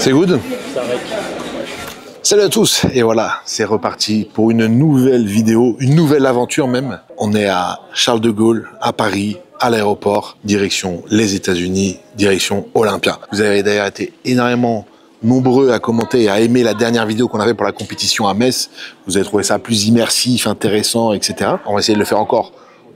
C'est good? Salut à tous, et voilà, c'est reparti pour une nouvelle vidéo, une nouvelle aventure même. On est à Charles de Gaulle, à Paris, à l'aéroport, direction les États-Unis, direction Olympia. Vous avez d'ailleurs été énormément nombreux à commenter et à aimer la dernière vidéo qu'on avait pour la compétition à Metz. Vous avez trouvé ça plus immersif, intéressant, etc. On va essayer de le faire encore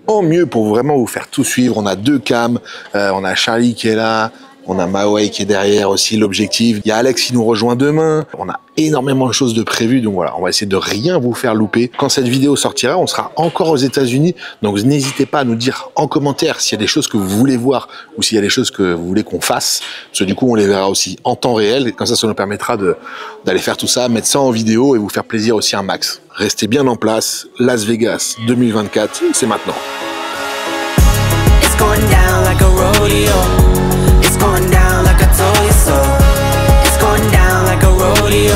en mieux pour vraiment vous faire tout suivre. On a deux cams, on a Charlie qui est là, on a Mawei qui est derrière aussi, l'objectif. Il y a Alex qui nous rejoint demain. On a énormément de choses de prévues, donc voilà, on va essayer de rien vous faire louper. Quand cette vidéo sortira, on sera encore aux États-Unis, donc n'hésitez pas à nous dire en commentaire s'il y a des choses que vous voulez voir ou s'il y a des choses que vous voulez qu'on fasse, parce que du coup on les verra aussi en temps réel, et comme ça nous permettra d'aller faire tout ça, mettre ça en vidéo et vous faire plaisir aussi un max. Restez bien en place, Las Vegas 2024, c'est maintenant. It's going down like a rodeo. It's going down like I told you so. It's going down like a rodeo.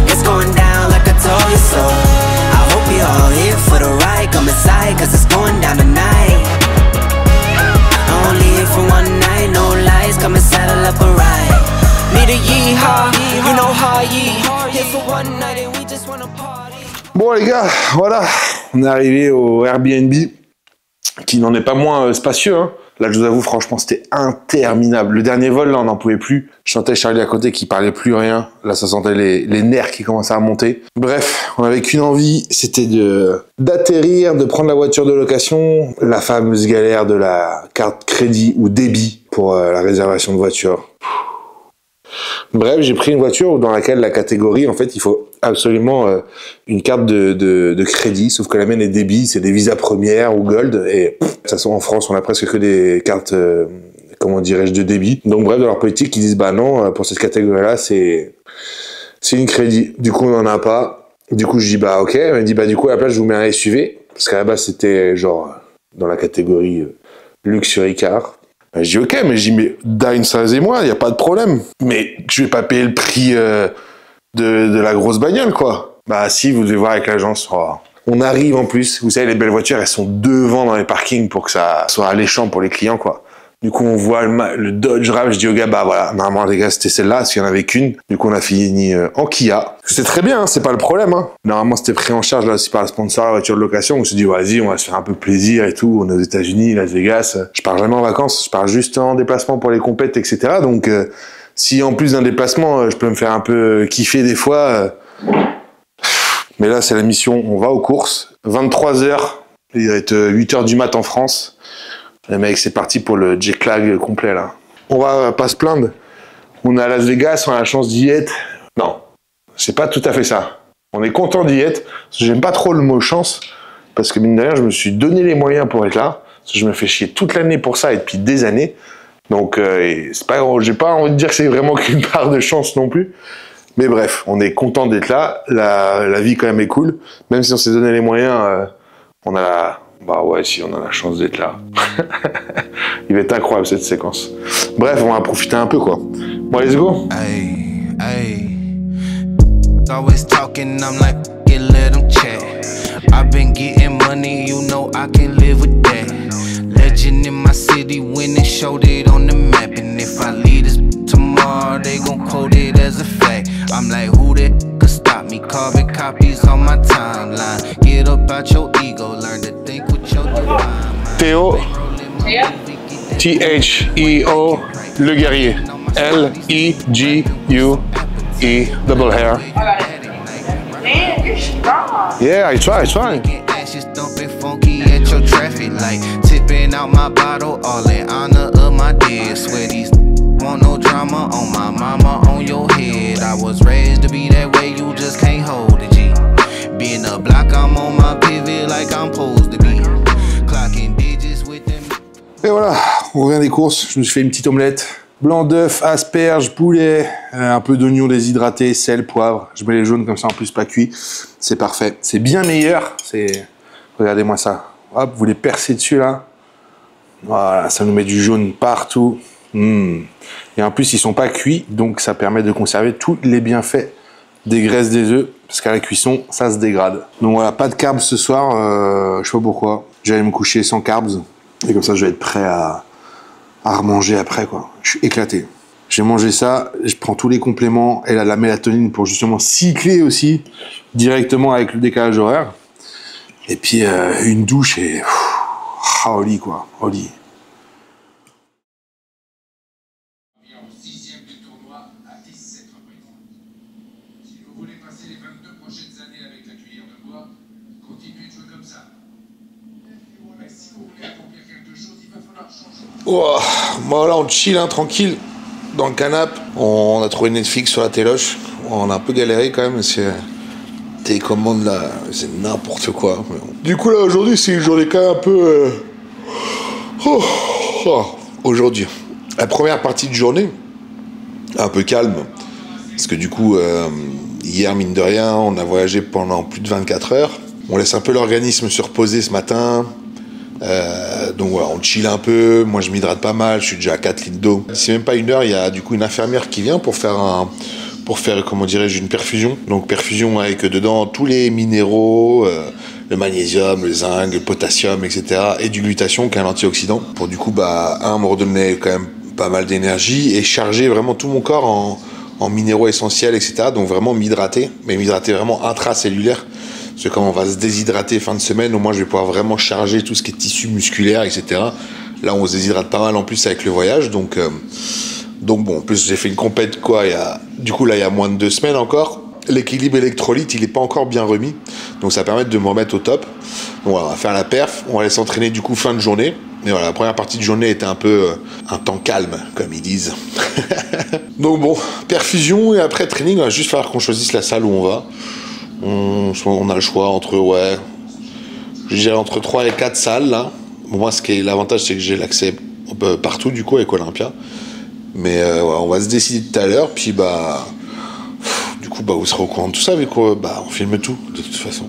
It's going down like I told you so. I hope you're all here for the ride. Come inside, cause it's going down tonight. I'm only here for one night, no lies. Come and saddle up a ride. Need a yeehaw, you know how ye. Here for one night and we just wanna party. Bon les gars, voilà, on est arrivé au Airbnb, qui n'en est pas moins spacieux, hein. Là, je vous avoue, franchement, c'était interminable. Le dernier vol, là, on n'en pouvait plus. Je sentais Charlie à côté qui parlait plus rien. Là, ça sentait les nerfs qui commençaient à monter. Bref, on avait qu'une envie, c'était d'atterrir, de prendre la voiture de location. La fameuse galère de la carte crédit ou débit pour la réservation de voiture. Bref, j'ai pris une voiture dans laquelle la catégorie, en fait, il faut absolument une carte de crédit, sauf que la mienne est débit, c'est des visas premières ou gold, et de toute façon en France on a presque que des cartes, comment dirais-je, de débit. Donc bref, dans leur politique, ils disent bah non, pour cette catégorie-là, c'est une crédit. Du coup on en a pas. Du coup je dis bah ok, elle me dit bah du coup à la place je vous mets un SUV, parce qu'à la base c'était genre dans la catégorie luxury car. Je dis ok, mais je dis mais downsize et moi, il n'y a pas de problème. Mais je vais pas payer le prix de la grosse bagnole, quoi. Bah si, vous devez voir avec l'agence. Oh. On arrive en plus, vous savez, les belles voitures, elles sont devant dans les parkings pour que ça soit alléchant pour les clients, quoi. Du coup, on voit le Dodge Ram, je dis au gars, bah voilà, normalement les gars, c'était celle-là, parce qu'il n'y en avait qu'une. Du coup, on a fini en Kia. C'est très bien, hein, c'est pas le problème, hein. Normalement, c'était pris en charge là aussi par le sponsor, la voiture de location. On se dit, vas-y, on va se faire un peu plaisir et tout. On est aux États-Unis, Las Vegas. Je pars jamais en vacances, je pars juste en déplacement pour les compètes, etc. Donc, si en plus d'un déplacement, je peux me faire un peu kiffer des fois. Mais là, c'est la mission, on va aux courses. 23h, il va être 8h du mat en France. Les mecs, c'est parti pour le jet lag complet, là. On va pas se plaindre. On est à Las Vegas, on a la chance d'y être. Non, c'est pas tout à fait ça. On est content d'y être. J'aime pas trop le mot chance, parce que mine de rien, je me suis donné les moyens pour être là. Parce que je me fais chier toute l'année pour ça, et depuis des années. Donc, c'est pas, j'ai pas envie de dire que c'est vraiment qu'une part de chance non plus. Mais bref, on est content d'être là. La vie, quand même, est cool. Même si on s'est donné les moyens, on a la... Bah ouais, si, on a la chance d'être là. Il va être incroyable, cette séquence. Bref, on va en profiter un peu, quoi. Bon, let's go. Ay, ay. Always talking, I'm like, let them chat. I've been getting money, you know I can live with that. Legend in my city, winning, showed it on the map. And if I leave this tomorrow, they gon' quote it as a fact. I'm like, who that could stop me? Carbon copies on my timeline. Get up out your ego, learn to think with your divine. Théo. T-H-E-O, le guerrier. L-E-G-U-E, double hair. Man, you're strong. Yeah, I try. Ashes dumping funky at your traffic light. Tipping out my bottle, all in honor of my dead. Swear these want no drama on my mama, on your head. I was raised to be that way, you just can't hold it, G. Being a block, I'm on my pivot like I'm supposed to be. Clocking digits with them. Et voilà, on revient des courses. Je me suis fait une petite omelette. Blanc d'œuf, asperges, poulet, un peu d'oignon déshydraté, sel, poivre. Je mets les jaunes comme ça, en plus pas cuit. C'est parfait. C'est bien meilleur. Regardez-moi ça. Hop, vous les percez dessus là. Voilà, ça nous met du jaune partout. Et en plus, ils sont pas cuits, donc ça permet de conserver tous les bienfaits des graisses des œufs, parce qu'à la cuisson, ça se dégrade. Donc voilà, pas de carbs ce soir. Je sais pas pourquoi. J'allais me coucher sans carbs. Et comme ça, je vais être prêt à remanger après, quoi. Je suis éclaté. J'ai mangé ça, je prends tous les compléments, elle a la mélatonine pour justement cycler aussi directement avec le décalage horaire. Et puis une douche et au lit quoi, au lit. Oh, bon là on chill hein, tranquille dans le canapé. On a trouvé Netflix sur la téloche. On a un peu galéré quand même. C'est télécommande là, c'est n'importe quoi. Du coup là aujourd'hui c'est une journée quand même un peu aujourd'hui. La première partie de journée un peu calme parce que du coup hier mine de rien on a voyagé pendant plus de 24 heures. On laisse un peu l'organisme se reposer ce matin. Donc voilà, on chill un peu. Moi, je m'hydrate pas mal. Je suis déjà à 4 litres d'eau. D'ici même pas une heure, il y a du coup une infirmière qui vient pour faire comment dirais-je, une perfusion. Donc perfusion avec dedans tous les minéraux, le magnésium, le zinc, le potassium, etc. Et du glutathion qui est un antioxydant. Pour du coup, me redonner quand même pas mal d'énergie et charger vraiment tout mon corps en minéraux essentiels, etc. Donc vraiment m'hydrater, mais m'hydrater vraiment intracellulaire. Parce que comme on va se déshydrater fin de semaine, au moins je vais pouvoir vraiment charger tout ce qui est tissu musculaire, etc. Là, on se déshydrate pas mal en plus avec le voyage. Donc bon, en plus j'ai fait une compète quoi, il y a moins de 2 semaines encore. L'équilibre électrolyte, il est pas encore bien remis. Donc ça va permettre de me remettre au top. Donc voilà, on va faire la perf, on va aller s'entraîner du coup fin de journée. Mais voilà, la première partie de journée était un peu un temps calme, comme ils disent. Donc bon, perfusion et après training, il va juste falloir qu'on choisisse la salle où on va. On a le choix entre, je dirais entre 3 et 4 salles là. Bon, moi, l'avantage, c'est que j'ai l'accès partout du coup avec Olympia. Mais on va se décider tout à l'heure, puis du coup, vous serez au courant de tout ça, vu qu'on on filme tout de toute façon.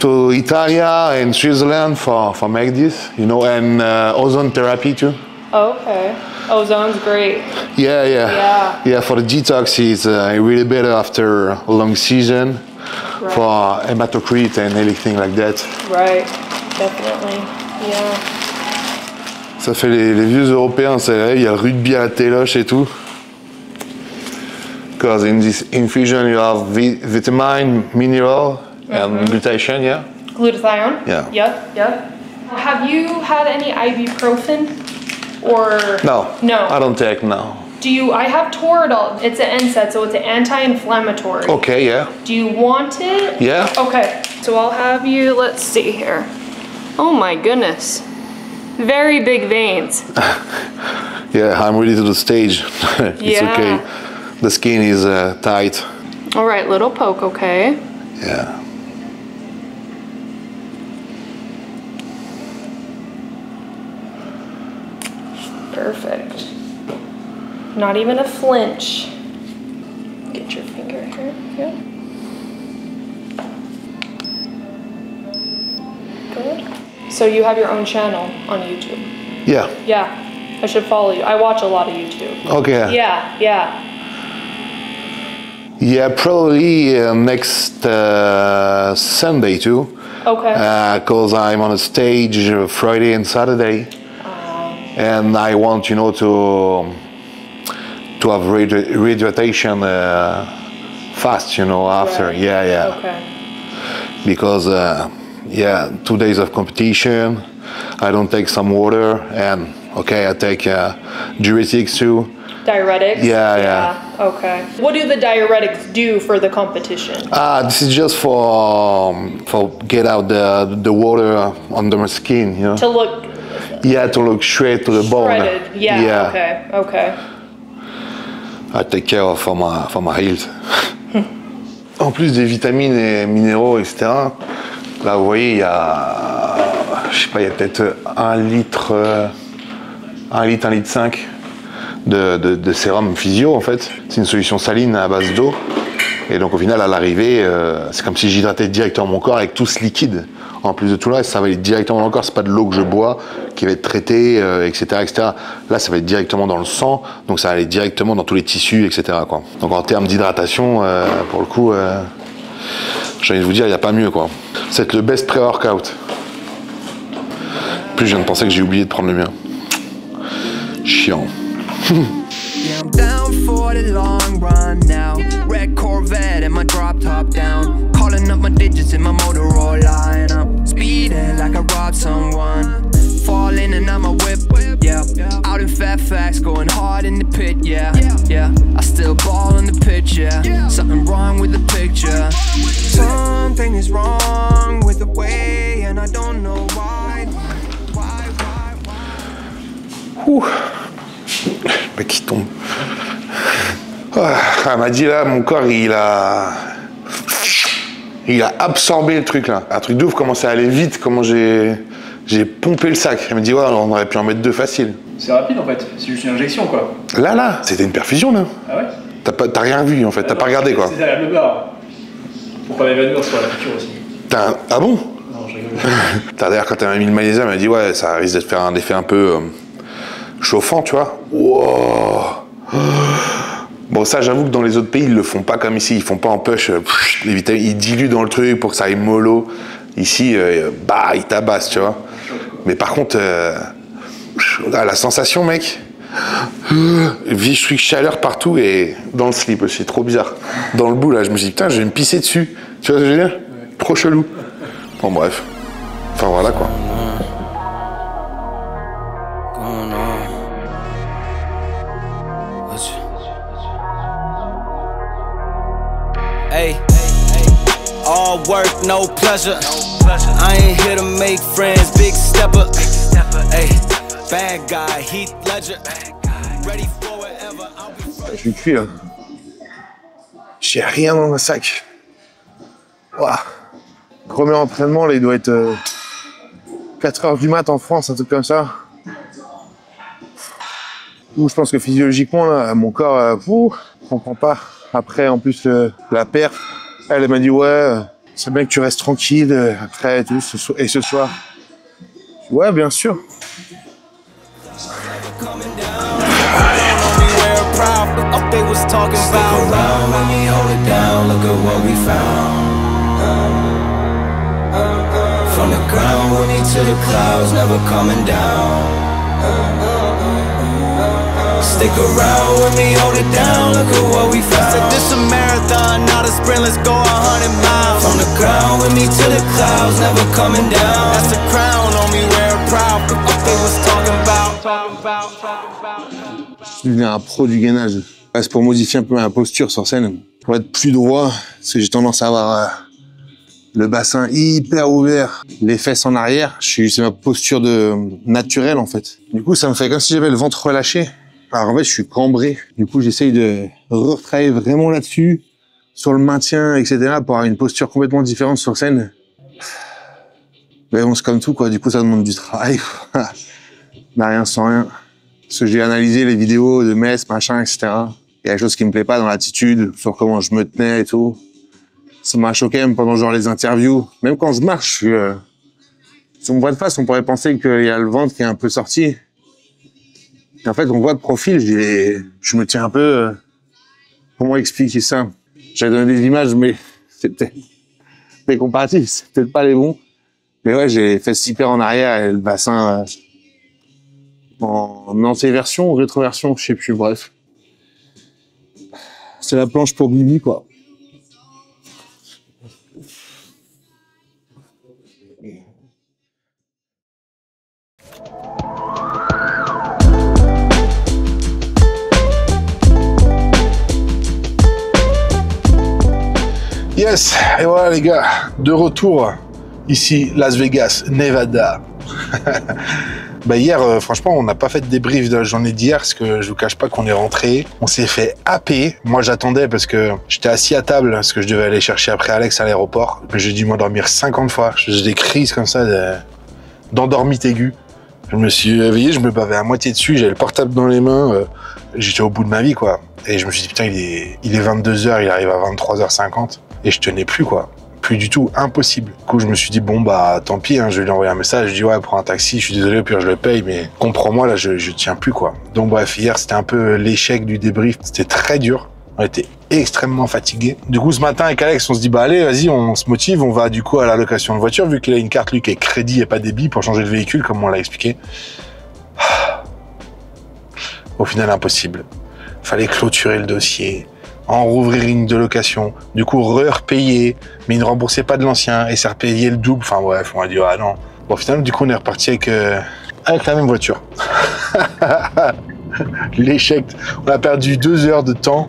To Italy and Switzerland for make this, you know, and ozone therapy too. Okay. Ozone's great. Yeah. For the detox, it's really better after a long season. Right. For hematocrit and anything like that. Right. Definitely. Yeah. Ça fait les vieux Européens, c'est vrai. Il y a le rugby à la téloche et tout. Because in this infusion you have vitamin, mineral, and glutathione, yeah. Glutathione. Yeah. Yep. Have you had any ibuprofen? Or no, I don't take I have Toradol. It's an NSAID, so it's an anti-inflammatory. Okay, yeah. Do you want it? Yeah. Okay, so I'll have you, let's see here. Oh my goodness. Very big veins. Yeah, I'm ready to the stage. It's okay. The skin is tight. All right, little poke, okay? Yeah. Perfect. Not even a flinch. Get your finger here. Yeah. Good. So you have your own channel on YouTube? Yeah. Yeah. I should follow you. I watch a lot of YouTube. Okay. Yeah. Yeah, probably next Sunday too. Okay. Because I'm on a stage Friday and Saturday. And I want, to have rehydration fast, after. Right. Yeah. Okay. Because, 2 days of competition, I don't take some water, and, I take diuretics too. Diuretics? Yeah. Okay. What do the diuretics do for the competition? This is just for get out the water under my skin, To look... Yeah, to look straight to the bone. Shredded. Yeah. Okay. I take care for my health. En plus des vitamines et minéraux, etc. Là, vous voyez, il y a, il y a peut-être 1 litre 5 de sérum physio en fait. C'est une solution saline à base d'eau. Et donc au final, à l'arrivée, c'est comme si j'hydratais directement mon corps avec tout ce liquide. En plus de tout là, ça va aller directement dans le corps. C'est pas de l'eau que je bois qui va être traitée, etc., etc. Là, ça va être directement dans le sang, donc ça va aller directement dans tous les tissus, etc., quoi. Donc en termes d'hydratation, pour le coup, j'ai envie de vous dire, il n'y a pas mieux, quoi. C'est le best pré-workout. Plus je viens de penser que j'ai oublié de prendre le mien. Chiant. going for the long run now. Red Corvette and my drop top down. Calling up my digits in my Motorola, and I'm speeding like I robbed someone. Falling and I'm a whip, yeah. Out in Fairfax, going hard in the pit, yeah. I still ball on the pitch, yeah. Something wrong with the picture. Something is wrong with the way, and I don't know why. Ouh. Le mec qui tombe. Elle m'a dit là, mon corps il a absorbé le truc là. Un truc de ouf, comment ça allait vite, comment j'ai pompé le sac. Elle me dit ouais, on aurait pu en mettre 2 facile. C'est rapide en fait, c'est juste une injection quoi. Là, c'était une perfusion là. Ah ouais? T'as rien vu en fait, t'as pas regardé quoi. C'est derrière le bar. Pour pas m'évanouir sur la future aussi. Ah bon? Non, je rigole. D'ailleurs quand elle m'a mis le magnésium, elle m'a dit ouais, ça risque de faire un effet un peu chauffant, tu vois. Wow. Bon, ça, j'avoue que dans les autres pays, ils le font pas comme ici. Ils font pas en push. Les vitamines, ils diluent dans le truc pour que ça aille mollo. Ici, bah, ils tabassent, tu vois. Mais par contre, la sensation, mec, chaleur partout et dans le slip aussi. Trop bizarre. Dans le bout, là, je me suis dit, putain, je vais me pisser dessus. Tu vois ce que je veux dire? Trop chelou. Bon, bref. Enfin, voilà, quoi. Hey, all work, no pleasure. I ain't here to make friends, big stepper. Hey, bad guy, Heath Ledger. Ready for whatever. Je suis cuit là. J'ai rien dans mon sac. Ouah. Premier entraînement, là, il doit être 4h du mat en France, un truc comme ça. Où je pense que physiologiquement, là, mon corps, je comprends pas. Après, en plus, la perte, elle m'a dit ouais, c'est bien que tu restes tranquille après tout, et ce soir. Ouais, bien sûr. Stick around with me, hold it down, look at what we found. Said this a marathon, not a sprint, let's go 100 miles. From the ground with me to the clouds, never coming down. That's the crown on me, wear it proud. What they was talking about. Je suis devenu un pro du gainage. C'est pour modifier un peu ma posture sur scène. Pour être plus droit, parce que j'ai tendance à avoir le bassin hyper ouvert, les fesses en arrière. C'est ma posture naturelle en fait. Du coup, ça me fait comme si j'avais le ventre relâché. Alors en fait, je suis cambré. Du coup, j'essaye de retravailler vraiment là-dessus, sur le maintien, etc., pour avoir une posture complètement différente sur scène. Mais bon, c'est comme tout, quoi. Du coup, ça demande du travail. Mais rien sans rien. Parce que j'ai analysé les vidéos de Metz, machin, etc. Il y a des choses qui me plaît pas dans l'attitude, sur comment je me tenais et tout. Ça m'a choqué même pendant genre les interviews. Même quand je marche, je suis... Si on me voit de face, on pourrait penser qu'il y a le ventre qui est un peu sorti. Et en fait, on voit de profil, je me tiens un peu... comment expliquer ça? J'ai donné des images, mais c'était des comparatifs, c'est peut-être pas les bons. Mais ouais, j'ai les fesses hyper en arrière et le bassin en antéversion ou rétroversion, je sais plus, bref. C'est la planche pour Bibi, quoi. Yes, et voilà les gars, de retour ici, Las Vegas, Nevada. Bah hier, franchement, on n'a pas fait de débrief de la journée d'hier, parce que je vous cache pas qu'on est rentré. On s'est fait happer. Moi, j'attendais parce que j'étais assis à table, parce que je devais aller chercher après Alex à l'aéroport. J'ai dû m'endormir 50 fois. J'ai des crises comme ça d'endormite aiguë. Je me suis réveillé, je me bavais à moitié dessus, j'avais le portable dans les mains. J'étais au bout de ma vie, quoi. Et je me suis dit, putain, il est 22h, il arrive à 23h50. Et je tenais plus, quoi. Plus du tout, impossible. Du coup, je me suis dit, bon, bah, tant pis, hein, je vais lui envoyer un message. Je dis, ouais, prends un taxi, je suis désolé, au pire, je le paye, mais comprends-moi, là, je tiens plus, quoi. Donc, bref, hier, c'était un peu l'échec du débrief. C'était très dur. On était extrêmement fatigués. Du coup, ce matin, avec Alex, on se dit, bah, allez, vas-y, on se motive, on va, du coup, à la location de voiture, vu qu'il a une carte, lui, qui est crédit et pas débit pour changer de véhicule, comme on l'a expliqué. Au final, impossible. Fallait clôturer le dossier, en rouvrir une de location, du coup repayer, mais ils ne remboursaient pas de l'ancien et ça repayait le double. Enfin bref, on a dit ah non. Bon finalement du coup on est reparti avec la même voiture. L'échec, on a perdu 2 heures de temps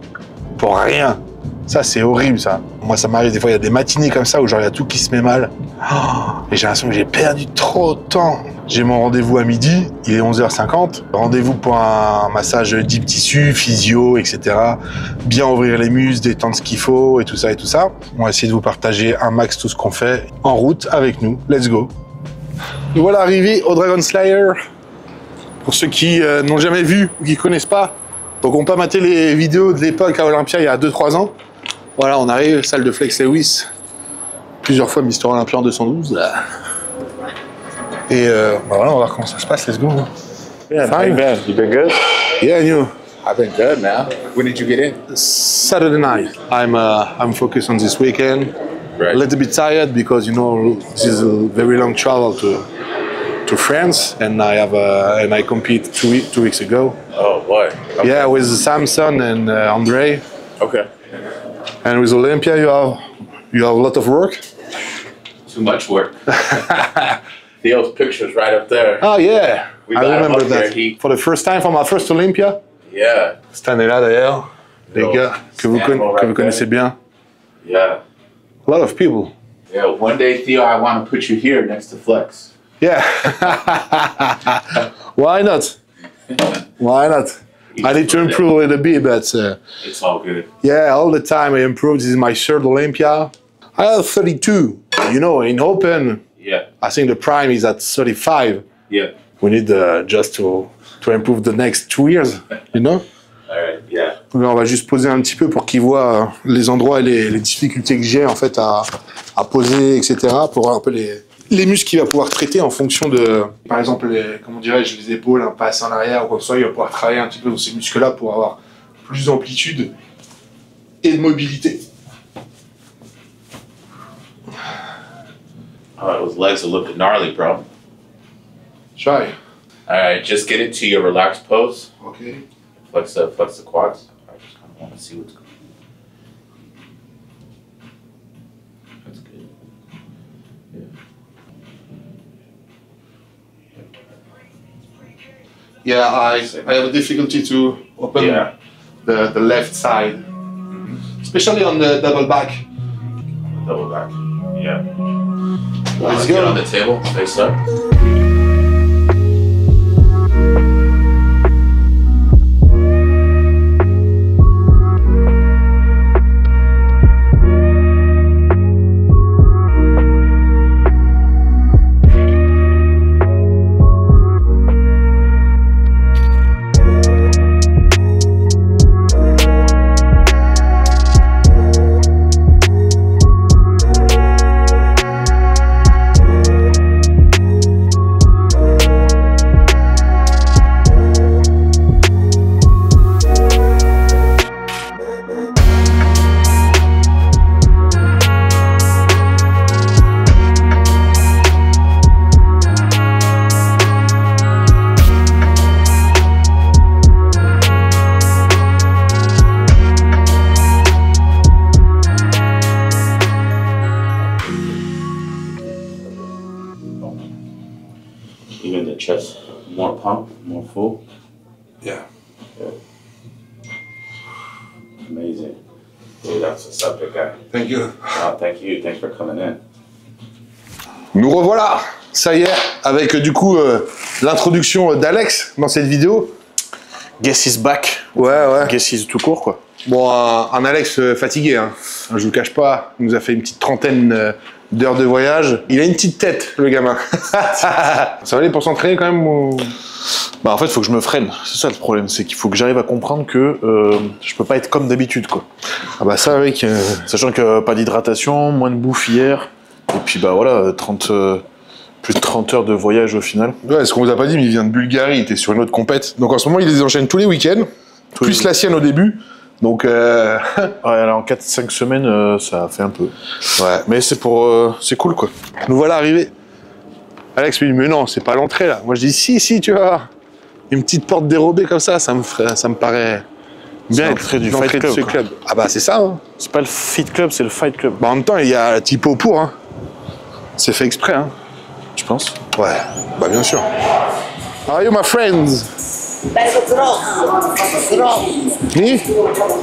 pour rien. Ça c'est horrible ça. Moi ça m'arrive des fois, il y a des matinées comme ça où genre il y a tout qui se met mal. Oh, et j'ai l'impression que j'ai perdu trop de temps. J'ai mon rendez-vous à midi, il est 11h50. Rendez-vous pour un massage deep tissu, physio, etc. Bien ouvrir les muscles, détendre ce qu'il faut et tout ça et tout ça. On va essayer de vous partager un max tout ce qu'on fait en route avec nous. Let's go. Nous voilà arrivés au Dragon Slayer. Pour ceux qui n'ont jamais vu ou qui connaissent pas, donc on peut mater les vidéos de l'époque à Olympia il y a 2-3 ans. Voilà, on arrive, salle de Flex Lewis. Plusieurs fois Mister Olympia en 212. Là. Et voilà, on va voir comment ça se passe. Let's go. Yeah, fine. Man. You been good? Yeah, and you? I've been good, man. When did you get in? Saturday night. I'm focused on this weekend. Right. A little bit tired because you know this is a very long travel to France, and I compete 2 weeks ago. Oh boy. Okay. Yeah, with Samson and Andre. Okay. And with Olympia, you have a lot of work. Too much work. Theo's picture's right up there. Oh yeah, We I got him remember up that. there. For the first time, for my first Olympia. Yeah. Cette année-là d'ailleurs, les Yo, gars que vous right connaissez bien. Yeah. A lot of people. Yeah. One day, Theo, I want to put you here next to Flex. Yeah. Why not? Why not? I need to improve a little bit, but It's all good. yeah, all the time I improve. This is my third Olympia. I have 32. You know, in open, Yeah. I think the prime is at 35. Yeah. We need just to improve the next 2 years, you know? All right. Yeah. Là, on va juste poser un petit peu pour qu'ils voient les endroits et les difficultés que j'ai en fait à poser, etc. Pour voir un peu les muscles qu'il va pouvoir traiter en fonction de, par exemple, comment dirais-je, les épaules, un passe en arrière ou quoi que ce soit. Il va pouvoir travailler un petit peu sur ces muscles-là pour avoir plus d'amplitude et de mobilité. Oh, those legs are looking gnarly, bro. Try. All right. Just get into your relaxed pose. Okay. Flex the quads. I just kind of want to see what's going on. That's good. Yeah. Yeah, I have a difficulty to open Yeah. the left side, especially on the double back. Double back. Yeah. Let's Get go. on the table. Face up. Even the chest, more pump, more full. Yeah. Amazing. Dude, that's what's up, big guy. Thank you. Oh, thank you. Thanks for coming in. Nous revoilà, ça y est, avec du coup l'introduction d'Alex dans cette vidéo. Guess is back. Ouais. Guess is tout court, quoi. Bon, un Alex fatigué, hein. Je vous cache pas, il nous a fait une petite trentaine d'heures de voyage. Il a une petite tête, le gamin. Ça va aller pour s'entraîner quand même ou... Bah en fait, il faut que je me freine. C'est ça le problème, c'est qu'il faut que j'arrive à comprendre que je peux pas être comme d'habitude, quoi. Ah bah ça, mec. Sachant que pas d'hydratation, moins de bouffe hier, et puis bah voilà, plus de 30 heures de voyage au final. Ouais, ce qu'on vous a pas dit, mais il vient de Bulgarie, il était sur une autre compète. Donc en ce moment, il les enchaîne tous les week-ends, plus la sienne au début. Donc Ouais, alors en 4-5 semaines, ça fait un peu. ouais, Mais c'est cool, quoi. nous voilà arrivés. Alex lui dit, mais non, c'est pas l'entrée là. Moi je dis, si, tu vas voir. Une petite porte dérobée comme ça me paraît Bien l'entrée du Fight de ce Club. club. Ah bah c'est ça. Hein. C'est pas le Fit Club, c'est le Fight Club. Bah, en même temps, il y a la typo pour. Hein. C'est fait exprès. Hein. Tu penses? Ouais, bah bien sûr. How are you, my friends? Me?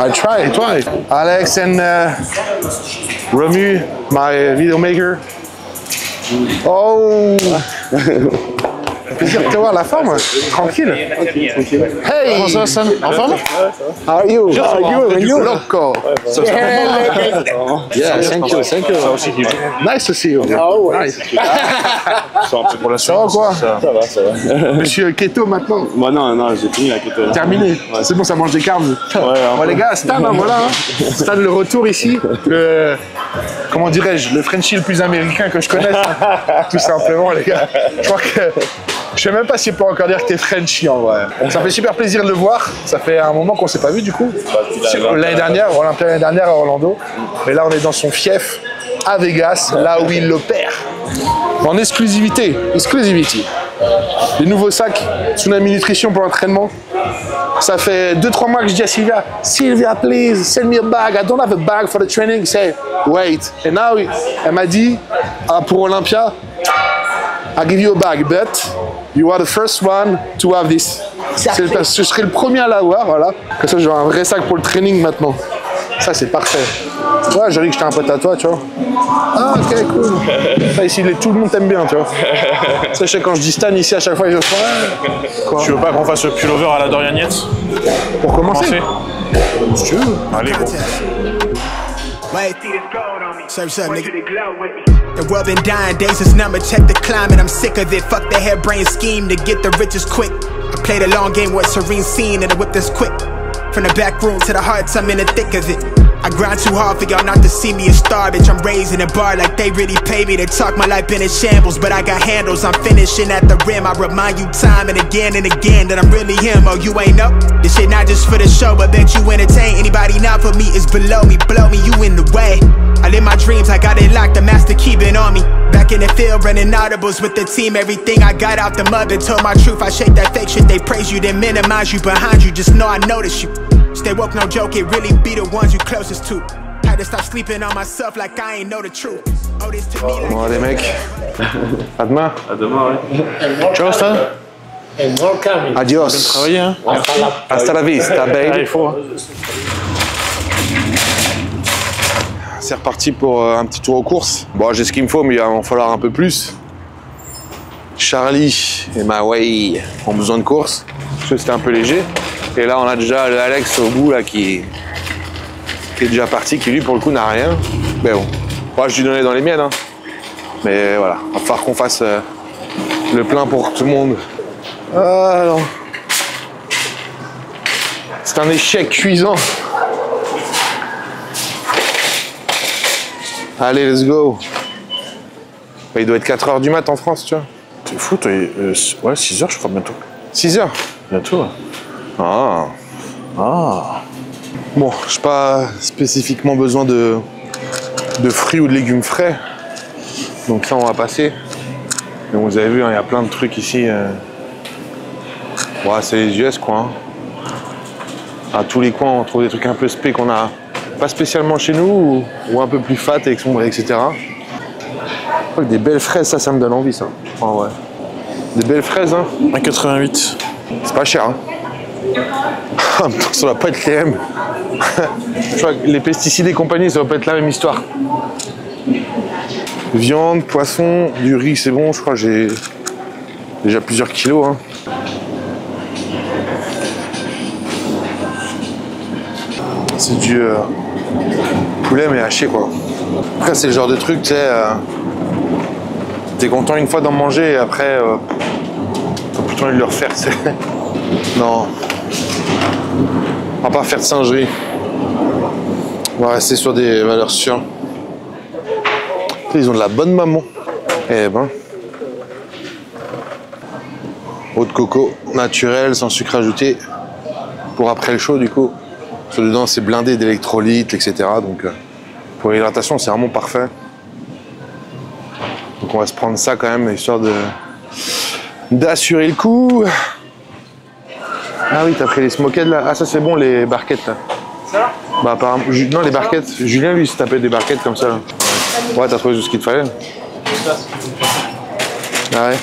I try. Et toi? Alex and Romu, my video maker. Oh! Plaisir de te voir, la forme. Tranquille. Hey! Comment ça va, Sam? En forme? How are you? How are you? Loco. Yeah, thank you, thank you. Nice to see you. Oh, nice. C'est un peu pour la Ça va quoi? Ça va. Monsieur Keto maintenant. Moi non, j'ai fini la keto. Terminé. Ouais. C'est bon, ça mange des carbs. Ouais, bon, les gars, Stan, hein, voilà. Hein. Stan, le retour ici. Le, comment dirais-je, le Frenchie le plus américain que je connaisse. Hein. Tout simplement, les gars. Je crois que. Je sais même pas si on peut encore dire que t'es Frenchie en vrai. Ça fait super plaisir de le voir. Ça fait un moment qu'on s'est pas vu du coup. L'année dernière, Olympia l'année dernière à Orlando. Et là, on est dans son fief à Vegas, là où il l'opère. En exclusivité. Les nouveaux sacs Tsunami Nutrition pour l'entraînement. Ça fait 2-3 mois que je dis à Sylvia, please, send me a bag. I don't have a bag for the training. Say, wait. Et now, elle m'a dit, pour Olympia, I'll give you a bag, but you are the first one to have this. Je serai le premier à l'avoir, voilà. Comme ça, j'aurai un vrai sac pour le training maintenant. Ça, c'est parfait. Ouais, j'ai dit que j'étais un pote à toi, tu vois. Ah, ok, cool. Ça, ici, tout le monde t'aime bien, tu vois. Ça, je sais, quand je dis Stan ici, à chaque fois, je fais quoi. Tu veux pas qu'on fasse le pullover à la Dorian Yates? Pour commencer. Si tu veux. Allez, bon. The world been dying, days is numbered, check the climate, I'm sick of it. Fuck the harebrained scheme to get the riches quick. I played a long game with serene scene and I whip this quick. From the back room to the hearts, I'm in the thick of it. I grind too hard for y'all not to see me a star, bitch. I'm raising a bar like they really pay me to talk. My life been in shambles, but I got handles. I'm finishing at the rim. I remind you time and again that I'm really him. Oh, you ain't up? This shit not just for the show, but bet you entertain. Anybody not for me is below me, blow me, you in the way. I live my dreams, I got it locked, the master keeping on me. Back in the field, running audibles with the team. Everything I got out the mud and told my truth. I shake that fake shit, they praise you, then minimize you behind you. Just know I notice you. Stay woke, no joke, it really be the ones you closest to. Had to stop sleeping on myself like I ain't know the truth. Oh, this to me like bon, les mecs, à demain. À demain, ouais. Ciao, Stan. Adios. Bien travaillé, hein. Hasta la vista, baby. Ah, il faut. Hein. C'est reparti pour un petit tour aux courses. Bon, j'ai ce qu'il me faut, mais il va en falloir un peu plus. Charlie et Mawai ont besoin de courses, parce que c'était un peu léger. Et là, on a déjà le Alex au bout là, qui est déjà parti, qui lui, pour le coup, n'a rien. Mais bon, moi, je lui donnais dans les miennes. Hein. Mais voilà, il va falloir qu'on fasse le plein pour tout le monde. Alors, c'est un échec cuisant. Allez, let's go. Il doit être 4h du mat en France, tu vois. T'es fou, toi. Ouais, 6h, je crois, bientôt. 6h? Bientôt, ouais. Ah. Ah. Bon, j'ai pas spécifiquement besoin de fruits ou de légumes frais. Donc ça, on va passer. Mais vous avez vu, il y a plein de trucs ici. Ouais, c'est les US, quoi. Hein. À tous les coins, on trouve des trucs un peu spé qu'on a pas spécialement chez nous, ou un peu plus fat, avec son etc. Des belles fraises, ça me donne envie, ça. En vrai. Des belles fraises, hein. 1,88. C'est pas cher, hein. Ça va pas être les mêmes. Je crois que les pesticides et compagnie, ça va pas être la même histoire. Viande, poisson, du riz, c'est bon. Je crois que j'ai déjà plusieurs kilos. Hein. C'est du poulet mais haché, quoi. Après, c'est le genre de truc, tu sais, t'es content une fois d'en manger et après, t'as plutôt envie de le refaire, tu sais. Non. On va pas faire de singerie. On va rester sur des valeurs sûres. Ils ont de la bonne maman. Eh ben. Eau de coco naturelle, sans sucre ajouté. Pour après le chaud, du coup. Parce que dedans, c'est blindé d'électrolytes, etc. Donc, pour l'hydratation, c'est vraiment parfait. Donc, on va se prendre ça quand même, histoire d'assurer le coup. Ah oui, t'as pris les smoked là. Ah, ça c'est bon, les barquettes là. Ça? Bah, apparemment. Non, les barquettes. Julien, lui, il se tapait des barquettes comme ça là. Ouais, t'as trouvé tout ce qu'il te fallait. Ah ouais.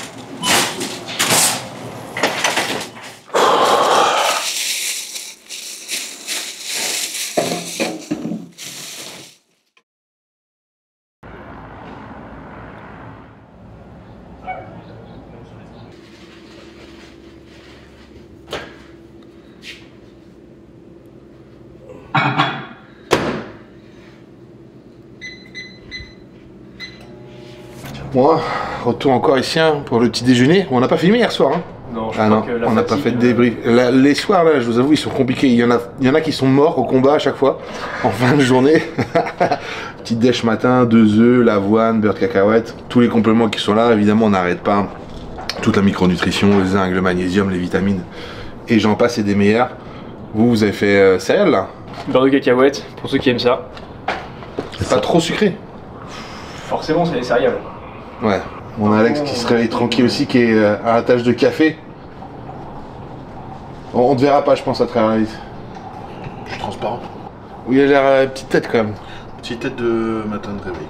Moi, retour encore ici hein, pour le petit déjeuner. On n'a pas filmé hier soir. Hein. Non, je ah crois non, que la on n'a pas fatigue, fait de débrief. Les soirs, là, je vous avoue, ils sont compliqués. Il y en a qui sont morts au combat à chaque fois, en fin de journée. Petit déj matin, 2 œufs, l'avoine, beurre de cacahuète. Tous les compléments qui sont là, évidemment, on n'arrête pas. Toute la micronutrition, le zinc, le magnésium, les vitamines. Et j'en passe et des meilleurs. Vous avez fait céréales, là? Beurre de cacahuète, pour ceux qui aiment ça. C'est pas trop sucré. Forcément, c'est les céréales. Ouais. On a Alex qui se réveille tranquille aussi, qui est à la tâche de café. On te verra pas, je pense, à travers la vitre. Je suis transparent. Oui, il a l'air petite tête quand même. Petite tête de matin de réveil.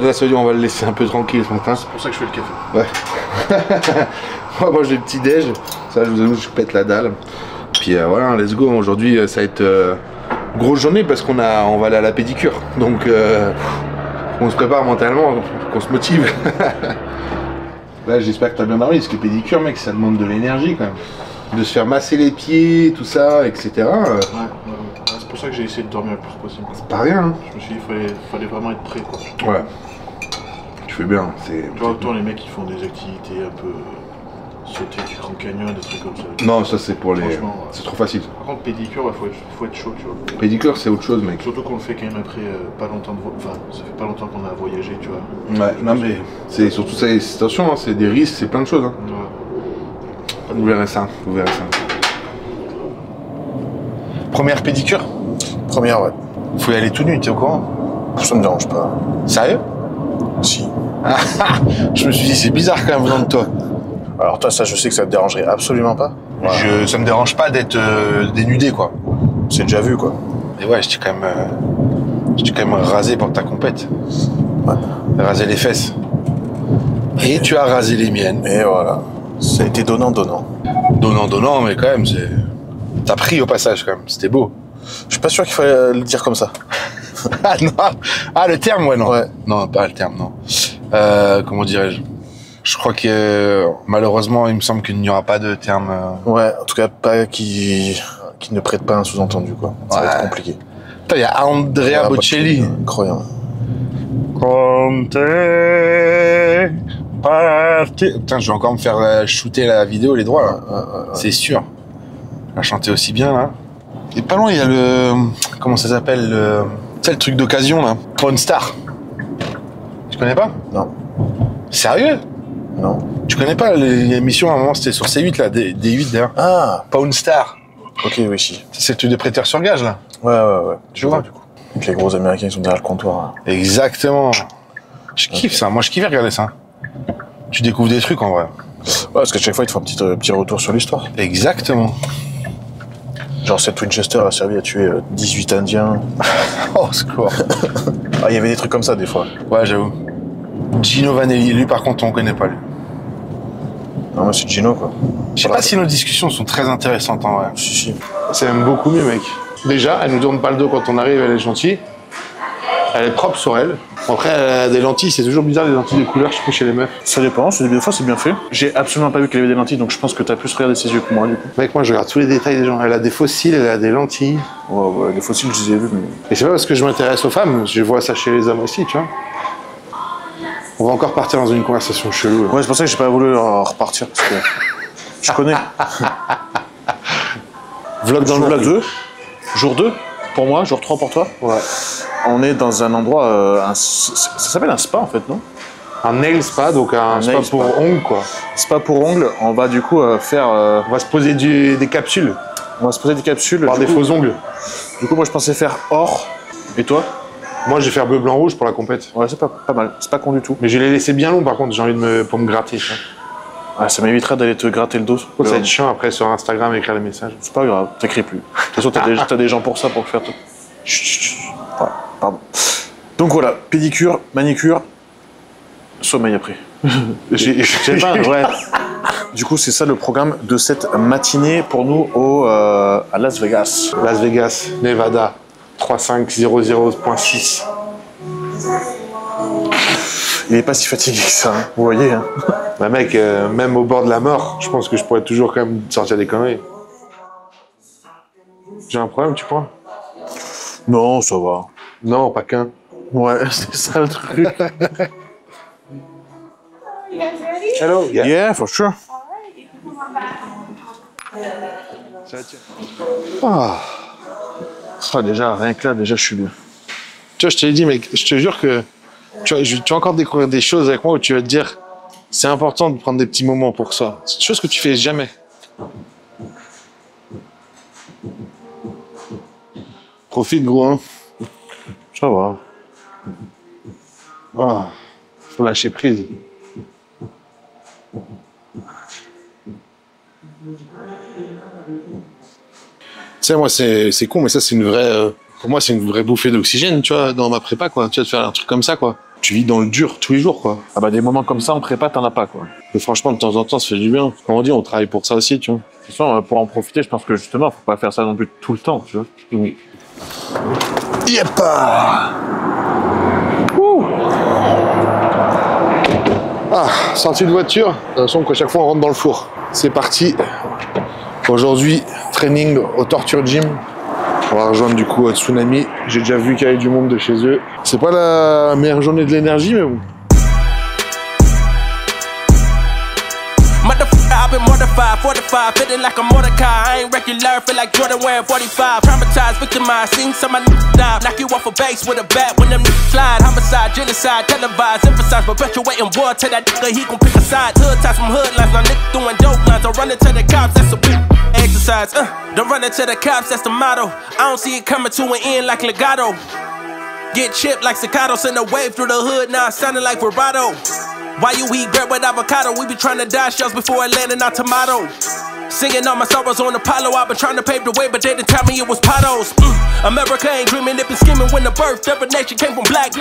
Là, ça veut dire on va le laisser un peu tranquille ce matin. C'est pour ça que je fais le café. Ouais. Moi, j'ai le petit déj. Ça, je vous avoue, je pète la dalle. Puis voilà, let's go. Aujourd'hui, ça va être grosse journée parce qu'on va aller à la pédicure. Donc, on se prépare mentalement, qu'on se motive. Là, j'espère que t'as bien dormi parce que pédicure, mec, ça demande de l'énergie quand même. De se faire masser les pieds, tout ça, etc. Ouais. C'est pour ça que j'ai essayé de dormir le plus possible. C'est pas rien. Hein. Je me suis dit qu'il fallait vraiment être prêt, quoi. Ouais. Tu fais bien. Tu vois, autant les mecs qui font des activités un peu sauter du Grand Canyon, des trucs comme ça. Non, ça c'est pour les. Ouais. C'est trop facile. Par contre, pédicure, faut être chaud, tu vois. Pédicure, c'est autre chose, mec. Surtout qu'on le fait quand même après pas longtemps de Enfin, ça fait pas longtemps qu'on a voyagé, tu vois. Ouais, non mais c'est surtout ça, attention, hein, c'est des risques, c'est plein de choses. Hein. Ouais. Vous verrez ça, vous verrez ça. Première pédicure? Première, ouais. Faut y aller tout nu, t'es au courant? Ça me dérange pas. Sérieux? Si. Je me suis dit, c'est bizarre quand même venant de toi. Alors toi, ça, je sais que ça te dérangerait absolument pas. Ouais. Ça me dérange pas d'être dénudé, quoi. C'est déjà vu, quoi. Et ouais, je t'ai quand même rasé pour ta compète. Ouais. Rasé les fesses. Et tu as rasé les miennes. Et voilà. Ça a été donnant-donnant. Donnant, mais quand même, c'est... T'as pris au passage, quand même. C'était beau. Je suis pas sûr qu'il fallait le dire comme ça. Ah non. Ah, le terme, ouais, non. Ouais. Non, pas le terme, non. Comment dirais-je? Je crois que, malheureusement, il me semble qu'il n'y aura pas de terme... Ouais, en tout cas, pas qui ne prête pas un sous-entendu, quoi. Ça va être compliqué. Putain, il y a Andrea Bocelli. Incroyable. Conte parti. Putain, je vais encore me faire shooter la vidéo, les droits, là. C'est sûr. Elle a chanté aussi bien, là. Et pas loin, il y a le... Comment ça s'appelle le... C'est le truc d'occasion, là. Pawn Star. Tu connais pas? Non. Sérieux? Non. Tu connais pas l'émission, à un moment, c'était sur C8, là, D8, d'ailleurs. Ah. Pawn Star. Ok, oui, si. C'est le truc de prêteur sur gage, là. Ouais. Tu vois? Du coup. Donc les gros Américains, ils sont derrière le comptoir. Hein. Exactement. Je kiffe ça. Moi, je kiffe regarder ça. Tu découvres des trucs, en vrai. Ouais, parce qu'à chaque fois, ils te font un petit retour sur l'histoire. Exactement. Genre, cette Winchester a servi à tuer 18 Indiens. Oh, secours. Ah, il y avait des trucs comme ça, des fois. Ouais, j'avoue. Gino Vanelli, lui, par contre, on connaît pas, lui. Non, mais c'est Gino, quoi. Je sais pas si nos discussions sont très intéressantes, en vrai. Si. C'est même beaucoup mieux, mec. Déjà, elle nous tourne pas le dos quand on arrive, elle est gentille. Elle est propre sur elle. Après, elle a des lentilles, c'est toujours bizarre, les lentilles de couleur, je trouve, chez les meufs. Ça dépend, des fois c'est bien fait. J'ai absolument pas vu qu'elle avait des lentilles, donc je pense que t'as plus regardé ses yeux que moi, du coup. Mec, moi, je regarde tous les détails des gens. Elle a des fossiles, elle a des lentilles. Ouais, les fossiles, je les ai vus, mais... Et c'est pas parce que je m'intéresse aux femmes, je vois ça chez les hommes aussi, tu vois. On va encore partir dans une conversation chelou. Là. Ouais, c'est pour ça que j'ai pas voulu repartir, parce que... je connais. Vlog dans le vlog. 2. Jour 2 pour moi, jour 3 pour toi. Ouais. On est dans un endroit... ça s'appelle un spa, en fait, non? Un nail spa, donc un spa pour ongles, quoi. Spa pour ongles, on va du coup faire... On va se poser des capsules. On va se poser des capsules. Par des faux ongles. Du coup, moi, je pensais faire or. Et toi? Moi, je vais faire bleu, blanc, rouge pour la compète. Ouais, c'est pas mal. C'est pas con du tout. Mais je l'ai laissé bien long, par contre, j'ai envie pour me gratter, ça. Ah, ça m'évitera d'aller te gratter le dos. Ça va être chiant après sur Instagram écrire les messages. C'est pas grave, t'écris plus. De toute façon, t'as des gens pour ça, pour le faire. Chut. Voilà, pardon. Donc voilà, pédicure, manicure, sommeil après. J'ai pas, ouais. Du coup, c'est ça le programme de cette matinée pour nous à Las Vegas. Las Vegas, Nevada, 3500.6. Il est pas si fatigué que ça, hein. Vous voyez. Hein. Bah mec, même au bord de la mort, je pense que je pourrais toujours quand même sortir des conneries. J'ai un problème, tu crois? Non, ça va. Non, pas qu'un. Ouais, c'est ça le truc. Hello. Yeah, for sure. Ah, déjà, rien que là, déjà, je suis bien. Tu vois, je te l'ai dit, mec, je te jure que tu vas encore découvrir des choses avec moi où tu vas te dire c'est important de prendre des petits moments pour ça. C'est une chose que tu fais jamais. Profite, gros, hein. Ça va. Oh, faut lâcher prise. Tu sais, moi, c'est con, mais ça, c'est une vraie... pour moi, c'est une vraie bouffée d'oxygène, tu vois, dans ma prépa, quoi. Tu vois, de faire un truc comme ça, quoi. Tu vis dans le dur tous les jours, quoi. Ah bah, des moments comme ça, en prépa, t'en as pas, quoi. Mais franchement, de temps en temps, ça fait du bien. Comme on dit, on travaille pour ça aussi, tu vois. De toute façon, pour en profiter, je pense que justement, faut pas faire ça non plus tout le temps, tu vois. Oui. Yepa. Ah, sortie de voiture. De toute façon, qu'à chaque fois, on rentre dans le four. C'est parti. Aujourd'hui, training au Torture Gym. On va rejoindre du coup Tsunami. J'ai déjà vu qu'il y avait du monde de chez eux. C'est pas la meilleure journée de l'énergie, mais bon. I've been mortified, 45, feeling like a Mordecai. I ain't regular, feel like Jordan wearing 45. Traumatized, victimized, seen some of my die. Knock you off a base with a bat when them niggas slide. Homicide, genocide, televised, emphasize, perpetuating war. Tell that nigga he gon' pick a side. Hood ties from hood lines, now niggas doing dope lines. I'm running to the cops, that's a big exercise. Don't run into the cops, that's the motto. I don't see it coming to an end like legato. Get chipped like staccato, send a wave through the hood, now it's sounding like vibrato. Why you eat bread with avocado? We be trying to dodge shells before it landing our tomato. Singing all my sorrows on Apollo. I've been trying to pave the way, but they didn't tell me it was potholes. America ain't dreaming, it been scheming when the birth of a nation came from black.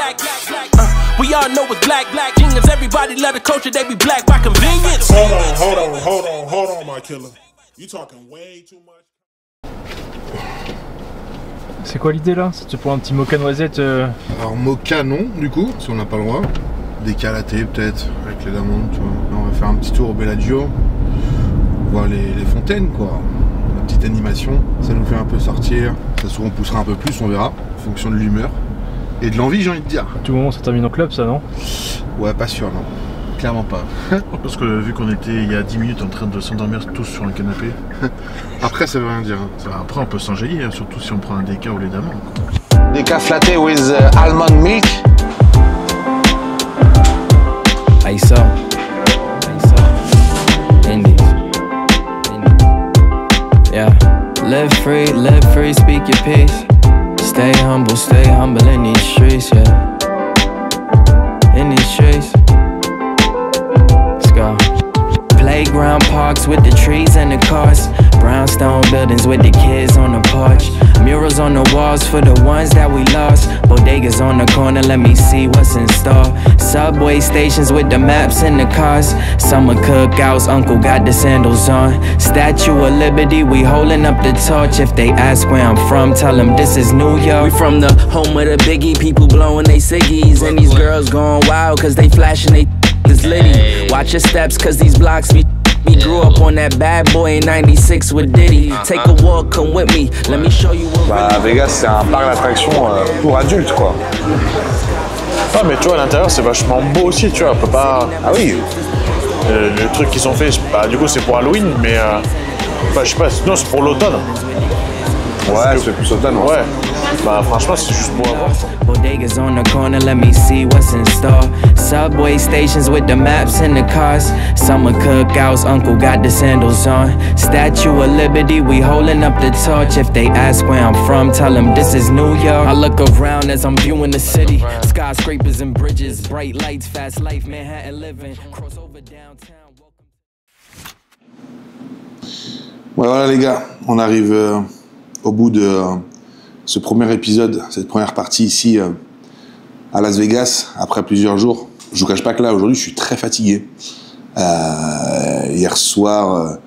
We all know it's black genius. Everybody love the culture, they be black by convenience. Hold on, my killer. You talking way too much. C'est quoi l'idée là? C'est pour un petit mocha noisette Alors mocha non, du coup, si on n'a pas le droit. Décalaté peut-être, avec les damantes, tu vois. Là, on va faire un petit tour au Bellagio, voir les fontaines, quoi. La petite animation, ça nous fait un peu sortir. Ça se trouve, on poussera un peu plus, on verra, en fonction de l'humeur. Et de l'envie, j'ai envie de dire. Tout le moment, ça termine en club, ça, non? Ouais, pas sûr, non. Clairement pas. Parce que vu qu'on était il y a 10 minutes en train de s'endormir tous sur un canapé. Après, ça veut rien dire. Hein. Après, on peut s'enjailler, hein, surtout si on prend un déca ou les d'amandes. Déca flatté with almond milk. ISO. Indies. Yeah. Live free, speak your peace. Stay humble in these streets, yeah. In these streets. Let's go. Playground parks with the trees and the cars. Brownstone buildings with the kids on the porch. Murals on the walls for the ones that we lost. Bodegas on the corner, let me see what's in store. Subway stations with the maps and the cars. Summer cookouts, uncle got the sandals on. Statue of Liberty, we holding up the torch. If they ask where I'm from, tell them this is New York. We from the home of the biggie, people blowing they ciggies. And these girls going wild cause they flashing they this litty. Watch your steps cause these blocks be. We grew up on that bad boy in 96 with Diddy. Take a walk, come with me, let me show you what Bah, Vegas, c'est un parc d'attractions pour adultes, quoi. Ah, mais tu vois, à l'intérieur, c'est vachement beau aussi, tu vois. On peut pas. Ah oui. Le truc qu'ils ont fait, bah, du coup, c'est pour Halloween, mais. Bah, je sais pas, non, c'est pour l'automne. Ouais, c'est plus automne. Ouais. Bah, franchement, c'est juste beau à voir. Bodegas on the corner, let me see what's in store. Subway stations with the maps and the cars. Summer cookouts, uncle got the sandals on. Statue of Liberty, we holding up the torch. If they ask where I'm from, tell them this is New York. I look around as I'm viewing the city. Skyscrapers and bridges, bright lights, fast life, Manhattan living. Cross over downtown. Ouais, voilà les gars, on arrive au bout de ce premier épisode, cette première partie ici à Las Vegas, après plusieurs jours. Je vous cache pas que là, aujourd'hui, je suis très fatigué. Hier soir,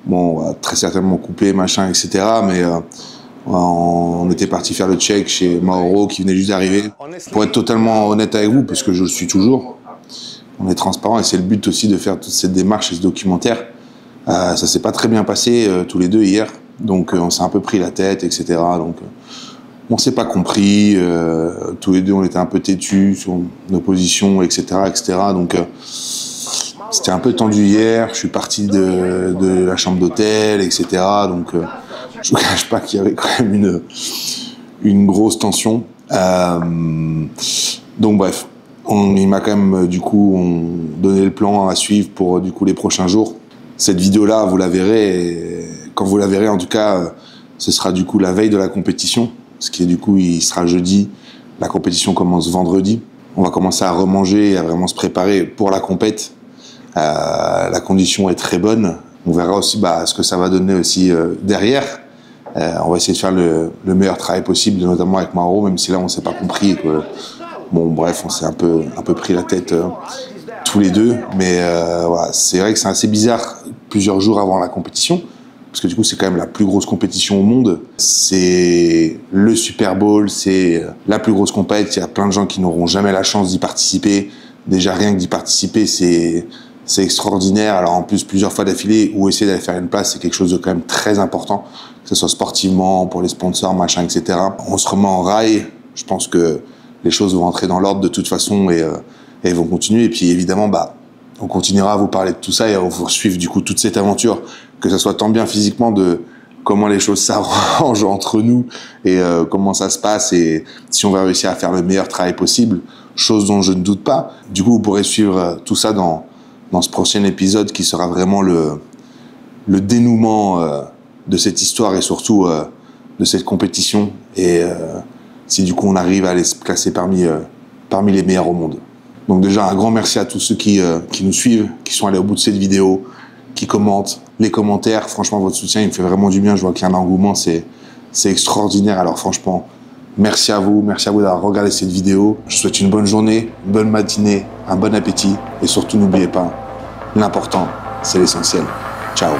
bon, on va très certainement couper, machin, etc. Mais on était parti faire le check chez Mauro qui venait juste d'arriver. Pour être totalement honnête avec vous, parce que je le suis toujours, on est transparent et c'est le but aussi de faire toute cette démarche et ce documentaire. Ça s'est pas très bien passé tous les deux hier, donc on s'est un peu pris la tête, etc. Donc on s'est pas compris, tous les deux on était un peu têtus sur nos positions, etc., etc. Donc c'était un peu tendu hier. Je suis parti de la chambre d'hôtel, etc. Donc je vous cache pas qu'il y avait quand même une grosse tension. Donc bref, il m'a quand même du coup donné le plan à suivre pour du coup les prochains jours. Cette vidéo-là, vous la verrez, et quand vous la verrez, en tout cas, ce sera du coup la veille de la compétition, ce qui est du coup, il sera jeudi. La compétition commence vendredi. On va commencer à remanger et à vraiment se préparer pour la compète. La condition est très bonne. On verra aussi ce que ça va donner aussi derrière. On va essayer de faire le meilleur travail possible, notamment avec Mauro, même si là, on s'est pas compris. Bon, bref, on s'est un peu pris la tête tous les deux, mais voilà, c'est vrai que c'est assez bizarre plusieurs jours avant la compétition, parce que du coup c'est quand même la plus grosse compétition au monde, c'est le Super Bowl, c'est la plus grosse compétition, il y a plein de gens qui n'auront jamais la chance d'y participer, déjà rien que d'y participer c'est extraordinaire, alors en plus plusieurs fois d'affilée, ou essayer d'aller faire une place, c'est quelque chose de quand même très important, que ce soit sportivement, pour les sponsors, machin, etc. On se remet en rail, je pense que les choses vont rentrer dans l'ordre de toute façon et vont continuer. Et puis évidemment, on continuera à vous parler de tout ça et à vous suivre du coup toute cette aventure, que ce soit tant bien physiquement de comment les choses s'arrangent entre nous et comment ça se passe et si on va réussir à faire le meilleur travail possible, chose dont je ne doute pas. Du coup, vous pourrez suivre tout ça dans ce prochain épisode qui sera vraiment le dénouement de cette histoire et surtout de cette compétition et si du coup on arrive à les classer parmi les meilleurs au monde. Donc déjà un grand merci à tous ceux qui nous suivent, qui sont allés au bout de cette vidéo, qui commentent, les commentaires, franchement votre soutien il me fait vraiment du bien, je vois qu'il y a un engouement, c'est extraordinaire, alors franchement merci à vous d'avoir regardé cette vidéo, je vous souhaite une bonne journée, une bonne matinée, un bon appétit et surtout n'oubliez pas, l'important c'est l'essentiel. Ciao.